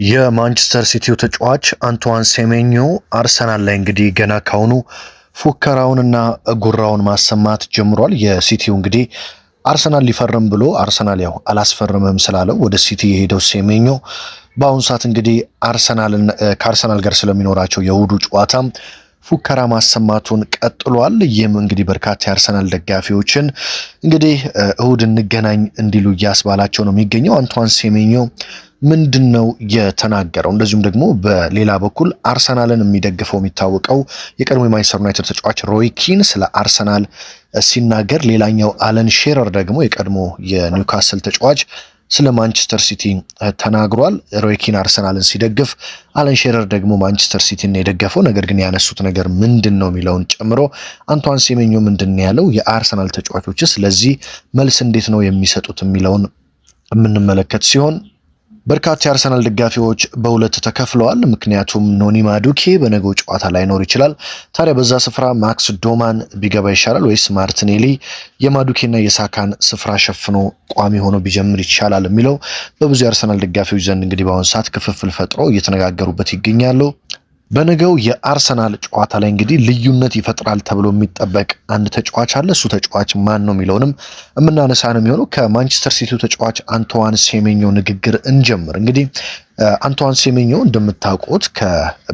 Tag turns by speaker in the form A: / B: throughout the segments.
A: የማንቸስተር ሲቲው ተጫዋች አንቷን ሴሜኞ አርሰናል ላይ እንግዲህ ገና ካሁኑ ፉከራውንና ጉራውን ማሰማት ጀምሯል። የሲቲው እንግዲህ አርሰናል ሊፈርም ብሎ አርሰናል ያው አላስፈርምም ስላለው ወደ ሲቲ የሄደው ሴሜኞ በአሁኑ ሰዓት እንግዲህ ከአርሰናል ጋር ስለሚኖራቸው የእሁዱ ጨዋታ ፉከራ ማሰማቱን ቀጥሏል። ይህም እንግዲህ በርካታ የአርሰናል ደጋፊዎችን እንግዲህ እሁድ እንገናኝ እንዲሉ እያስባላቸው ነው የሚገኘው። አንቷን ሴሜኞ ምንድነው የተናገረው? እንደዚሁም ደግሞ በሌላ በኩል አርሰናልን የሚደግፈው የሚታወቀው የቀድሞ የማንቸስተር ዩናይትድ ተጫዋች ሮይ ኪን ስለ አርሰናል ሲናገር፣ ሌላኛው አለን ሼረር ደግሞ የቀድሞ የኒውካስል ተጫዋች ስለ ማንቸስተር ሲቲ ተናግሯል። ሮይ ኪን አርሰናልን ሲደግፍ፣ አለን ሼረር ደግሞ ማንቸስተር ሲቲን የደገፈው። ነገር ግን ያነሱት ነገር ምንድን ነው የሚለውን ጨምሮ አንቷን ሴሜኞ ምንድን ያለው፣ የአርሰናል ተጫዋቾችስ ለዚህ መልስ እንዴት ነው የሚሰጡት የሚለውን የምንመለከት ሲሆን በርካታ የአርሰናል ደጋፊዎች በሁለት ተከፍለዋል። ምክንያቱም ኖኒ ማዱኬ በነገው ጨዋታ ላይኖር ይችላል። ታዲያ በዛ ስፍራ ማክስ ዶማን ቢገባ ይሻላል ወይስ ማርቲኔሊ የማዱኬና የሳካን ስፍራ ሸፍኖ ቋሚ ሆኖ ቢጀምር ይቻላል የሚለው በብዙ የአርሰናል ደጋፊዎች ዘንድ እንግዲህ በአሁኑ ሰዓት ክፍፍል ፈጥሮ እየተነጋገሩበት ይገኛሉ። በነገው የአርሰናል ጨዋታ ላይ እንግዲህ ልዩነት ይፈጥራል ተብሎ የሚጠበቅ አንድ ተጫዋች አለ። እሱ ተጫዋች ማን ነው የሚለውንም የምናነሳ ነው የሚሆነው። ከማንቸስተር ሲቲው ተጫዋች አንቷን ሴሜኞ ንግግር እንጀምር። እንግዲህ አንቷን ሴሜኞ እንደምታውቁት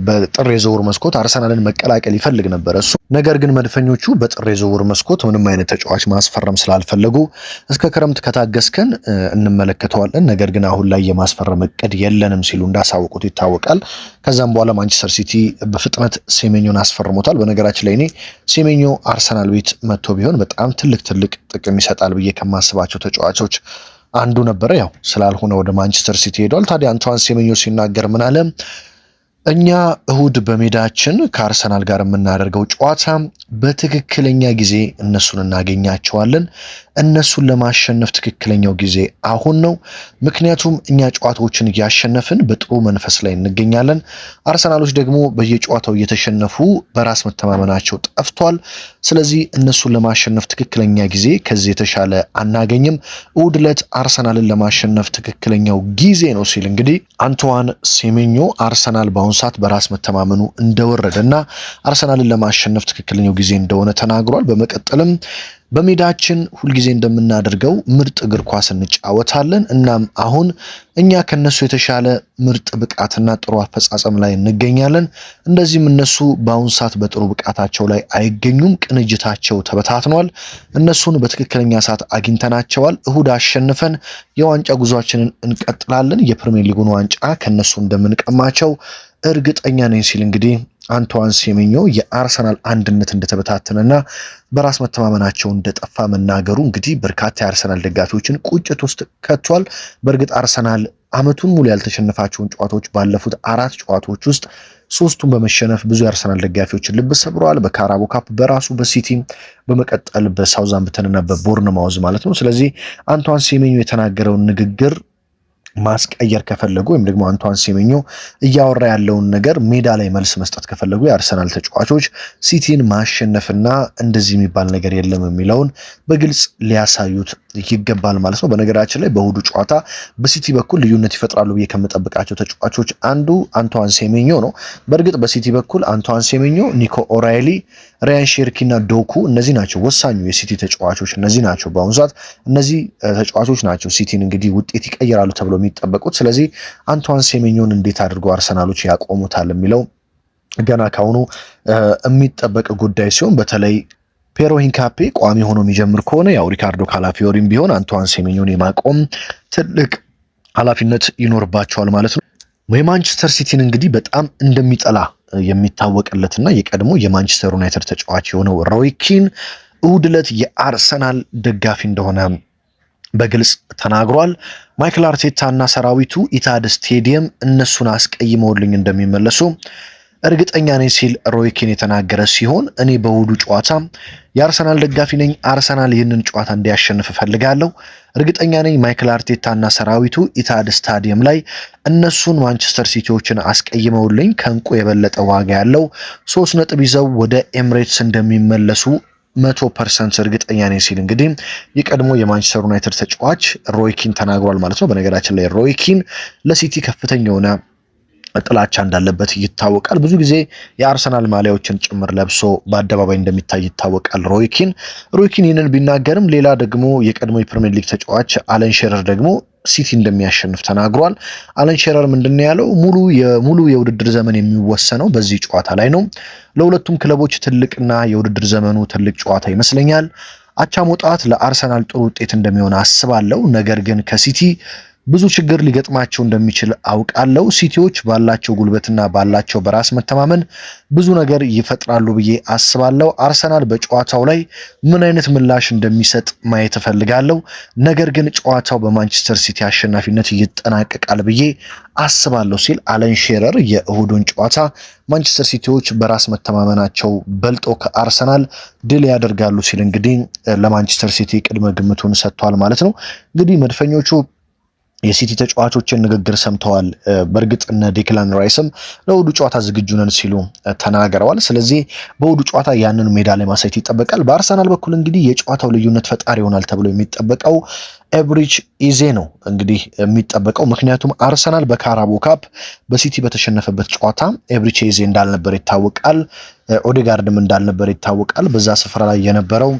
A: በጥር የዝውውር መስኮት አርሰናልን መቀላቀል ይፈልግ ነበር እሱ። ነገር ግን መድፈኞቹ በጥር የዝውውር መስኮት ምንም አይነት ተጫዋች ማስፈረም ስላልፈለጉ እስከ ክረምት ከታገስከን እንመለከተዋለን፣ ነገር ግን አሁን ላይ የማስፈረም እቅድ የለንም ሲሉ እንዳሳወቁት ይታወቃል። ከዛም በኋላ ማንቸስተር ሲቲ በፍጥነት ሴሜኞን አስፈርሞታል። በነገራችን ላይ እኔ ሴሜኞ አርሰናል ቤት መጥቶ ቢሆን በጣም ትልቅ ጥቅም ይሰጣል ብዬ ከማስባቸው ተጫዋቾች አንዱ ነበረ። ያው ስላልሆነ ወደ ማንቸስተር ሲቲ ሄዷል። ታዲያ አንቷን ሴሜኞ ሲናገር ምን አለ? እኛ እሁድ በሜዳችን ከአርሰናል ጋር የምናደርገው ጨዋታ በትክክለኛ ጊዜ እነሱን እናገኛቸዋለን። እነሱን ለማሸነፍ ትክክለኛው ጊዜ አሁን ነው። ምክንያቱም እኛ ጨዋታዎችን እያሸነፍን በጥሩ መንፈስ ላይ እንገኛለን። አርሰናሎች ደግሞ በየጨዋታው እየተሸነፉ በራስ መተማመናቸው ጠፍቷል። ስለዚህ እነሱን ለማሸነፍ ትክክለኛ ጊዜ ከዚህ የተሻለ አናገኝም። እሁድ ዕለት አርሰናልን ለማሸነፍ ትክክለኛው ጊዜ ነው ሲል እንግዲህ አንቷን ሴሜኞ አርሰናል በአሁኑ ሰዓት በራስ መተማመኑ እንደወረደና አርሰናልን ለማሸነፍ ትክክለኛው ጊዜ እንደሆነ ተናግሯል። በመቀጠልም በሜዳችን ሁልጊዜ እንደምናደርገው ምርጥ እግር ኳስ እንጫወታለን። እናም አሁን እኛ ከነሱ የተሻለ ምርጥ ብቃትና ጥሩ አፈጻጸም ላይ እንገኛለን። እንደዚህም እነሱ በአሁኑ ሰዓት በጥሩ ብቃታቸው ላይ አይገኙም። ቅንጅታቸው ተበታትኗል። እነሱን በትክክለኛ ሰዓት አግኝተናቸዋል። እሁድ አሸንፈን የዋንጫ ጉዟችንን እንቀጥላለን። የፕሪሚየር ሊጉን ዋንጫ ከነሱ እንደምንቀማቸው እርግጠኛ ነኝ ሲል እንግዲህ አንቷን ሴሜኞ የአርሰናል አንድነት እንደተበታተነና በራስ መተማመናቸው እንደጠፋ መናገሩ እንግዲህ በርካታ የአርሰናል ደጋፊዎችን ቁጭት ውስጥ ከቷል። በእርግጥ አርሰናል ዓመቱን ሙሉ ያልተሸነፋቸውን ጨዋታዎች ባለፉት 4 ጨዋታዎች ውስጥ 3ቱን በመሸነፍ ብዙ የአርሰናል ደጋፊዎችን ልብ ሰብረዋል። በካራቦ ካፕ በራሱ በሲቲ በመቀጠል በሳውዛምፕተንና በቦርንማውዝ ማለት ነው። ስለዚህ አንቷን ሴሜኞ የተናገረውን ንግግር ማስቀየር ከፈለጉ ወይም ደግሞ አንቷን ሴሜኞ እያወራ ያለውን ነገር ሜዳ ላይ መልስ መስጠት ከፈለጉ የአርሰናል ተጫዋቾች ሲቲን ማሸነፍና እንደዚህ የሚባል ነገር የለም የሚለውን በግልጽ ሊያሳዩት ይገባል ማለት ነው። በነገራችን ላይ በእሁዱ ጨዋታ በሲቲ በኩል ልዩነት ይፈጥራሉ ብዬ ከምጠብቃቸው ተጫዋቾች አንዱ አንቷን ሴሜኞ ነው። በእርግጥ በሲቲ በኩል አንቷን ሴሜኞ፣ ኒኮ ኦራይሊ፣ ራያን ሼርኪና ዶኩ እነዚህ ናቸው ወሳኙ የሲቲ ተጫዋቾች። እነዚህ ናቸው በአሁኑ ሰዓት እነዚህ ተጫዋቾች ናቸው ሲቲን እንግዲህ ውጤት ይቀይራሉ ተብሎ የሚጠበቁት። ስለዚህ አንቷን ሴሜኞን እንዴት አድርገው አርሰናሎች ያቆሙታል የሚለው ገና ካሁኑ የሚጠበቅ ጉዳይ ሲሆን በተለይ ፔሮ ሂንካፔ ቋሚ ሆኖ የሚጀምር ከሆነ ያው ሪካርዶ ካላፊዮሪም ቢሆን አንቷን ሴሜኞን የማቆም ትልቅ ኃላፊነት ይኖርባቸዋል ማለት ነው። የማንቸስተር ሲቲን እንግዲህ በጣም እንደሚጠላ የሚታወቅለትና የቀድሞ የማንቸስተር ዩናይትድ ተጫዋች የሆነው ሮይ ኪን እሁድ ዕለት የአርሰናል ደጋፊ እንደሆነ በግልጽ ተናግሯል። ማይክል አርቴታ እና ሰራዊቱ ኢታድ ስቴዲየም እነሱን አስቀይመውልኝ እንደሚመለሱ እርግጠኛ ነኝ ሲል ሮይ ኪን የተናገረ ሲሆን እኔ በእሁዱ ጨዋታ የአርሰናል ደጋፊ ነኝ። አርሰናል ይህንን ጨዋታ እንዲያሸንፍ እፈልጋለሁ። እርግጠኛ ነኝ ማይክል አርቴታ እና ሰራዊቱ ኢታድ ስታዲየም ላይ እነሱን ማንቸስተር ሲቲዎችን አስቀይመውልኝ ከእንቁ የበለጠ ዋጋ ያለው 3 ነጥብ ይዘው ወደ ኤምሬትስ እንደሚመለሱ 100% እርግጠኛ ነኝ ሲል እንግዲህ የቀድሞ የማንቸስተር ዩናይትድ ተጫዋች ሮይ ኪን ተናግሯል ማለት ነው። በነገራችን ላይ ሮይ ኪን ለሲቲ ከፍተኛ የሆነ ጥላቻ እንዳለበት ይታወቃል። ብዙ ጊዜ የአርሰናል ማሊያዎችን ጭምር ለብሶ በአደባባይ እንደሚታይ ይታወቃል። ሮይኪን ይህንን ቢናገርም ሌላ ደግሞ የቀድሞ የፕሪሚየር ሊግ ተጫዋች አለን ሼረር ደግሞ ሲቲ እንደሚያሸንፍ ተናግሯል። አለን ሼረር ምንድነው ያለው? ሙሉ የውድድር ዘመን የሚወሰነው በዚህ ጨዋታ ላይ ነው። ለሁለቱም ክለቦች ትልቅና የውድድር ዘመኑ ትልቅ ጨዋታ ይመስለኛል። አቻ መውጣት ለአርሰናል ጥሩ ውጤት እንደሚሆን አስባለሁ። ነገር ግን ከሲቲ ብዙ ችግር ሊገጥማቸው እንደሚችል አውቃለሁ። ሲቲዎች ባላቸው ጉልበትና ባላቸው በራስ መተማመን ብዙ ነገር ይፈጥራሉ ብዬ አስባለሁ። አርሰናል በጨዋታው ላይ ምን አይነት ምላሽ እንደሚሰጥ ማየት እፈልጋለሁ። ነገር ግን ጨዋታው በማንቸስተር ሲቲ አሸናፊነት ይጠናቀቃል ብዬ አስባለሁ ሲል አለን ሼረር የእሁዱን ጨዋታ ማንቸስተር ሲቲዎች በራስ መተማመናቸው በልጦ ከአርሰናል ድል ያደርጋሉ ሲል እንግዲህ ለማንቸስተር ሲቲ ቅድመ ግምቱን ሰጥቷል ማለት ነው። እንግዲህ መድፈኞቹ የሲቲ ተጫዋቾችን ንግግር ሰምተዋል። በእርግጥ እነ ዴክላን ራይስም ለውዱ ጨዋታ ዝግጁ ነን ሲሉ ተናግረዋል። ስለዚህ በውዱ ጨዋታ ያንን ሜዳ ላይ ማሳየት ይጠበቃል። በአርሰናል በኩል እንግዲህ የጨዋታው ልዩነት ፈጣሪ ይሆናል ተብሎ የሚጠበቀው ኤብሪች ኢዜ ነው እንግዲህ የሚጠበቀው። ምክንያቱም አርሰናል በካራቦ ካፕ በሲቲ በተሸነፈበት ጨዋታ ኤብሪች ኢዜ እንዳልነበር ይታወቃል። ኦዴጋርድም እንዳልነበር ይታወቃል። በዛ ስፍራ ላይ የነበረው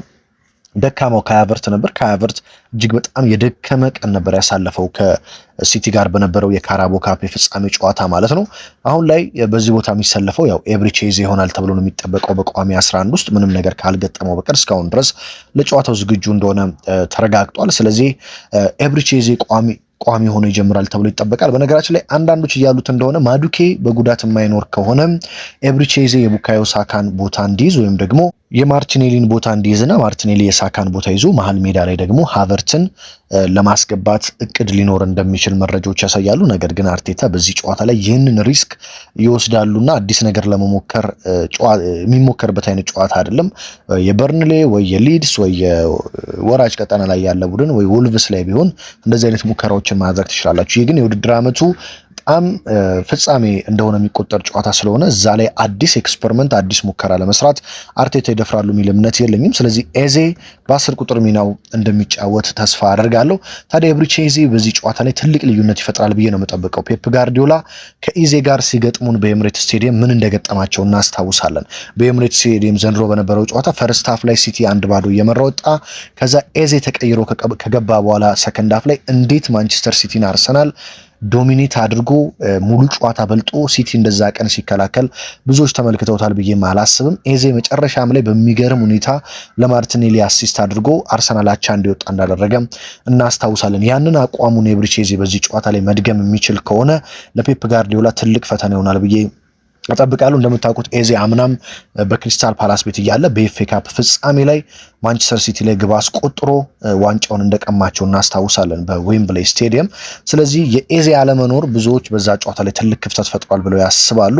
A: ደካማው ካያቨርት ነበር። ካያቨርት እጅግ በጣም የደከመ ቀን ነበር ያሳለፈው ከሲቲ ጋር በነበረው የካራቦ ካፕ የፍጻሜ ጨዋታ ማለት ነው። አሁን ላይ በዚህ ቦታ የሚሰለፈው ያው ኤብሪች ኢዜ ይሆናል ተብሎ ነው የሚጠበቀው በቋሚ 11 ውስጥ ምንም ነገር ካልገጠመው በቀር እስካሁን ድረስ ለጨዋታው ዝግጁ እንደሆነ ተረጋግጧል። ስለዚህ ኤብሪች ኢዜ ቋሚ ሆኖ ይጀምራል ተብሎ ይጠበቃል። በነገራችን ላይ አንዳንዶች እያሉት እንደሆነ ማዱኬ በጉዳት የማይኖር ከሆነ ኤብሪች ኢዜ የቡካዮ ሳካን ቦታ እንዲይዝ ወይም ደግሞ የማርቲኔሊን ቦታ እንዲይዝና ማርቲኔሊ የሳካን ቦታ ይዞ መሀል ሜዳ ላይ ደግሞ ሃቨርትን ለማስገባት እቅድ ሊኖር እንደሚችል መረጃዎች ያሳያሉ። ነገር ግን አርቴታ በዚህ ጨዋታ ላይ ይህንን ሪስክ ይወስዳሉና አዲስ ነገር ለመሞከር የሚሞከርበት አይነት ጨዋታ አይደለም። የበርንሌ ወይ የሊድስ ወይ የወራጅ ቀጠና ላይ ያለ ቡድን ወይ ወልቭስ ላይ ቢሆን እንደዚህ አይነት ሙከራዎችን ማድረግ ትችላላችሁ። ይህ ግን የውድድር ዓመቱ በጣም ፍጻሜ እንደሆነ የሚቆጠር ጨዋታ ስለሆነ እዛ ላይ አዲስ ኤክስፐሪመንት አዲስ ሙከራ ለመስራት አርቴታ ይደፍራሉ የሚል እምነት የለኝም። ስለዚህ ኤዜ በ10 ቁጥር ሚናው እንደሚጫወት ተስፋ አደርጋለሁ። ታዲያ ኤብሪች ኢዜ በዚህ ጨዋታ ላይ ትልቅ ልዩነት ይፈጥራል ብዬ ነው የምጠብቀው። ፔፕ ጋርዲዮላ ከኢዜ ጋር ሲገጥሙን በኤምሬት ስቴዲየም ምን እንደገጠማቸው እናስታውሳለን። በኤምሬት ስቴዲየም ዘንድሮ በነበረው ጨዋታ ፈርስት ሃፍ ላይ ሲቲ 1-0 እየመራ ወጣ። ከዛ ኤዜ ተቀይሮ ከገባ በኋላ ሰከንድ ሃፍ ላይ እንዴት ማንቸስተር ሲቲን አርሰናል ዶሚኔት አድርጎ ሙሉ ጨዋታ በልጦ ሲቲ እንደዛ ቀን ሲከላከል ብዙዎች ተመልክተውታል ብዬም አላስብም። ኤዜ መጨረሻም ላይ በሚገርም ሁኔታ ለማርቲኔሊ አሲስት አድርጎ አርሰናል አቻ እንዲወጣ እንዳደረገ እናስታውሳለን። ያንን አቋሙን ኤብሪች ኢዜ በዚህ ጨዋታ ላይ መድገም የሚችል ከሆነ ለፔፕ ጋርዲዮላ ትልቅ ፈተና ይሆናል ብዬ እጠብቃለሁ። እንደምታውቁት ኤዜ አምናም በክሪስታል ፓላስ ቤት እያለ በኤፍኤ ካፕ ፍጻሜ ላይ ማንቸስተር ሲቲ ላይ ግብ አስቆጥሮ ዋንጫውን እንደቀማቸው እናስታውሳለን በዌምብሌይ ስቴዲየም። ስለዚህ የኤዜ አለመኖር ብዙዎች በዛ ጨዋታ ላይ ትልቅ ክፍተት ፈጥሯል ብለው ያስባሉ።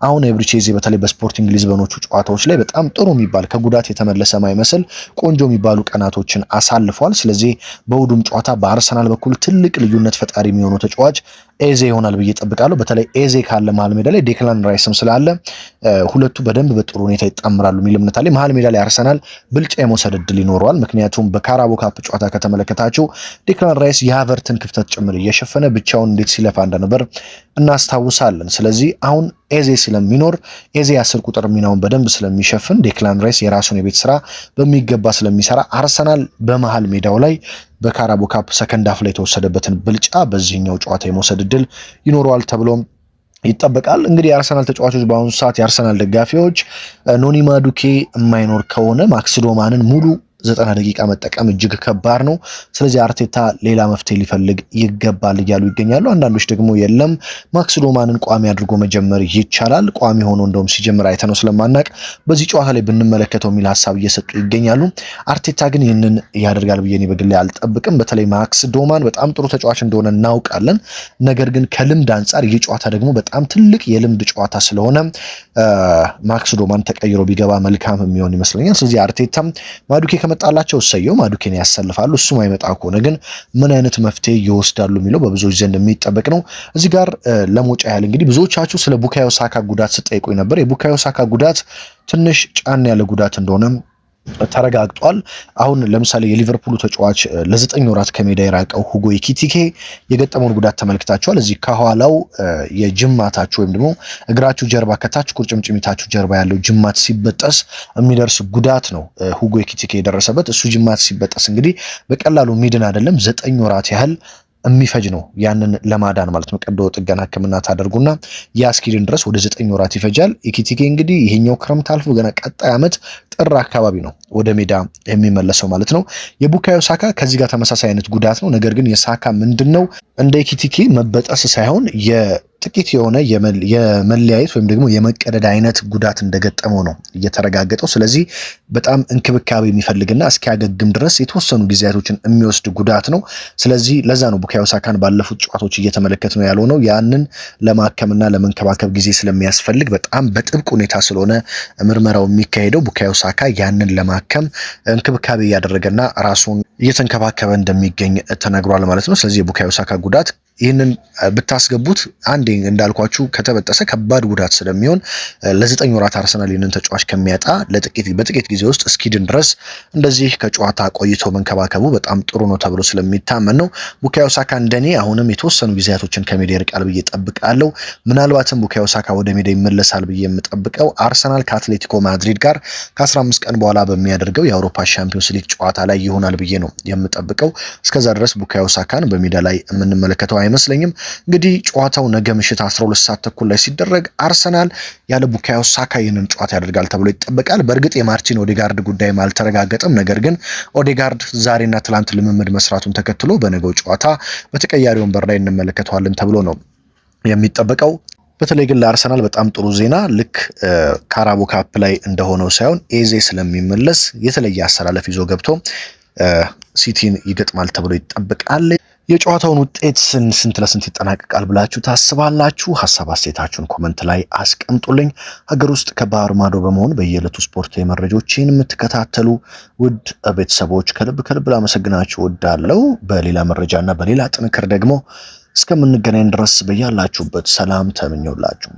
A: አሁን ኤብሪች ኢዜ በተለይ በስፖርቲንግ ሊዝበኖቹ ጨዋታዎች ላይ በጣም ጥሩ የሚባል ከጉዳት የተመለሰ ማይመስል ቆንጆ የሚባሉ ቀናቶችን አሳልፏል። ስለዚህ በውዱም ጨዋታ በአርሰናል በኩል ትልቅ ልዩነት ፈጣሪ የሚሆነው ተጫዋች ኤዜ ይሆናል ብዬ እጠብቃለሁ። በተለይ ኤዜ ካለ መሀል ሜዳ ላይ ዴክላን ራይስም ስላለ ሁለቱ በደንብ በጥሩ ሁኔታ ይጣምራሉ የሚል እምነት አለኝ። መሀል ሜዳ ላይ አርሰናል ብልጫ የመውሰድ እድል ይኖረዋል። ምክንያቱም በካራቦ ካፕ ጨዋታ ከተመለከታችሁ ዴክላን ራይስ የሃቨርትን ክፍተት ጭምር እየሸፈነ ብቻውን እንዴት ሲለፋ እንደነበር እናስታውሳለን። ስለዚህ አሁን ኤዜ ስለሚኖር ኤዜ 10 ቁጥር ሚናውን በደንብ ስለሚሸፍን ዴክላን ራይስ የራሱን የቤት ስራ በሚገባ ስለሚሰራ አርሰናል በመሃል ሜዳው ላይ በካራቦ ካፕ ሰከንድ ሃፍ ላይ የተወሰደበትን ብልጫ በዚህኛው ጨዋታ የመውሰድ እድል ይኖረዋል ተብሎ ይጠበቃል። እንግዲህ የአርሰናል ተጫዋቾች በአሁኑ ሰዓት የአርሰናል ደጋፊዎች ኖኒ ማዱኬ የማይኖር ከሆነ ማክስ ዶማንን ሙሉ 90 ደቂቃ መጠቀም እጅግ ከባድ ነው። ስለዚህ አርቴታ ሌላ መፍትሄ ሊፈልግ ይገባል እያሉ ይገኛሉ። አንዳንዶች ደግሞ የለም ማክስ ዶማንን ቋሚ አድርጎ መጀመር ይቻላል፣ ቋሚ ሆኖ እንደውም ሲጀምር አይተነው ስለማናቅ በዚህ ጨዋታ ላይ ብንመለከተው የሚል ሀሳብ እየሰጡ ይገኛሉ። አርቴታ ግን ይህንን ያደርጋል ብዬ እኔ በግሌ አልጠብቅም። በተለይ ማክስ ዶማን በጣም ጥሩ ተጫዋች እንደሆነ እናውቃለን። ነገር ግን ከልምድ አንጻር ይህ ጨዋታ ደግሞ በጣም ትልቅ የልምድ ጨዋታ ስለሆነ ማክስ ዶማን ተቀይሮ ቢገባ መልካም የሚሆን ይመስለኛል። ስለዚህ አርቴታ ማዱኬ ከመጣላቸው እሰየው፣ ማዱኬን ያሰልፋሉ። እሱ ማይመጣ ከሆነ ግን ምን አይነት መፍትሄ ይወስዳሉ የሚለው በብዙዎች ዘንድ የሚጠበቅ ነው። እዚህ ጋር ለሞጫ ያህል እንግዲህ ብዙዎቻችሁ ስለ ቡካዮ ሳካ ጉዳት ስጠይቁኝ ነበር። የቡካዮ ሳካ ጉዳት ትንሽ ጫን ያለ ጉዳት እንደሆነ ተረጋግጧል። አሁን ለምሳሌ የሊቨርፑሉ ተጫዋች ለ9 ወራት ከሜዳ የራቀው ሁጎ ኤኪቲኬ የገጠመውን ጉዳት ተመልክታችኋል። እዚህ ከኋላው የጅማታችሁ ወይም ደግሞ እግራችሁ ጀርባ ከታች ቁርጭምጭሚታችሁ ጀርባ ያለው ጅማት ሲበጠስ የሚደርስ ጉዳት ነው ሁጎ ኤኪቲኬ የደረሰበት። እሱ ጅማት ሲበጠስ እንግዲህ በቀላሉ ሚድን አይደለም፣ 9 ወራት ያህል የሚፈጅ ነው ያንን ለማዳን ማለት ነው። ቀዶ ጥገና ሕክምና ታደርጉና የአስኪድን ድረስ ወደ 9 ወራት ይፈጃል። ኤኪቲኬ እንግዲህ ይሄኛው ክረምት አልፎ ገና ቀጣይ ዓመት ጥር አካባቢ ነው ወደ ሜዳ የሚመለሰው ማለት ነው። የቡካዮ ሳካ ከዚህ ጋር ተመሳሳይ አይነት ጉዳት ነው። ነገር ግን የሳካ ምንድነው እንደ ኤኪቲኬ መበጠስ ሳይሆን ጥቂት የሆነ የመለያየት ወይም ደግሞ የመቀደድ አይነት ጉዳት እንደገጠመው ነው እየተረጋገጠው። ስለዚህ በጣም እንክብካቤ የሚፈልግና እስኪያገግም ድረስ የተወሰኑ ጊዜያቶችን የሚወስድ ጉዳት ነው። ስለዚህ ለዛ ነው ቡካዮ ሳካን ባለፉት ጨዋታዎች እየተመለከት ነው ያልሆነው። ያንን ለማከምና ለመንከባከብ ጊዜ ስለሚያስፈልግ በጣም በጥብቅ ሁኔታ ስለሆነ ምርመራው የሚካሄደው ቡካዮ ሳካ ያንን ለማከም እንክብካቤ እያደረገና ራሱን እየተንከባከበ እንደሚገኝ ተነግሯል ማለት ነው። ስለዚህ የቡካዮ ሳካ ጉዳት ይህንን ብታስገቡት አንዴ እንዳልኳችሁ ከተበጠሰ ከባድ ጉዳት ስለሚሆን ለ9 ወራት አርሰናል ይህንን ተጫዋች ከሚያጣ በጥቂት ጊዜ ውስጥ እስኪድን ድረስ እንደዚህ ከጨዋታ ቆይቶ መንከባከቡ በጣም ጥሩ ነው ተብሎ ስለሚታመን ነው። ቡካዮ ሳካ እንደኔ አሁንም የተወሰኑ ጊዜያቶችን ከሜዳ ይርቃል ብዬ ጠብቃለሁ። ምናልባትም ቡካዮ ሳካ ወደ ሜዳ ይመለሳል ብዬ የምጠብቀው አርሰናል ከአትሌቲኮ ማድሪድ ጋር ከ15 ቀን በኋላ በሚያደርገው የአውሮፓ ሻምፒዮንስ ሊግ ጨዋታ ላይ ይሆናል ብዬ ነው የምጠብቀው። እስከዛ ድረስ ቡካዮ ሳካን በሜዳ ላይ የምንመለከተው አይመስለኝም። እንግዲህ ጨዋታው ነገ ምሽት 12 ሰዓት ተኩል ላይ ሲደረግ አርሰናል ያለ ቡካዮ ሳካ ይህንን ጨዋታ ያደርጋል ተብሎ ይጠበቃል። በእርግጥ የማርቲን ኦዴጋርድ ጉዳይም አልተረጋገጠም። ነገር ግን ኦዴጋርድ ዛሬና ትላንት ልምምድ መስራቱን ተከትሎ በነገው ጨዋታ በተቀያሪ ወንበር ላይ እንመለከተዋለን ተብሎ ነው የሚጠበቀው። በተለይ ግን ለአርሰናል በጣም ጥሩ ዜና ልክ ካራቦ ካፕ ላይ እንደሆነው ሳይሆን ኤዜ ስለሚመለስ የተለየ አሰላለፍ ይዞ ገብቶ ሲቲን ይገጥማል ተብሎ ይጠበቃል። የጨዋታውን ውጤት ስንት ለስንት ይጠናቀቃል ብላችሁ ታስባላችሁ? ሀሳብ አስተያየታችሁን ኮመንት ላይ አስቀምጡልኝ። ሀገር ውስጥ ከባህር ማዶ በመሆን በየዕለቱ ስፖርታዊ መረጃዎችን የምትከታተሉ ውድ ቤተሰቦች ከልብ ላመሰግናችሁ እወዳለሁ። በሌላ መረጃና በሌላ ጥንክር ደግሞ እስከምንገናኝ ድረስ በያላችሁበት ሰላም ተመኘውላችሁ።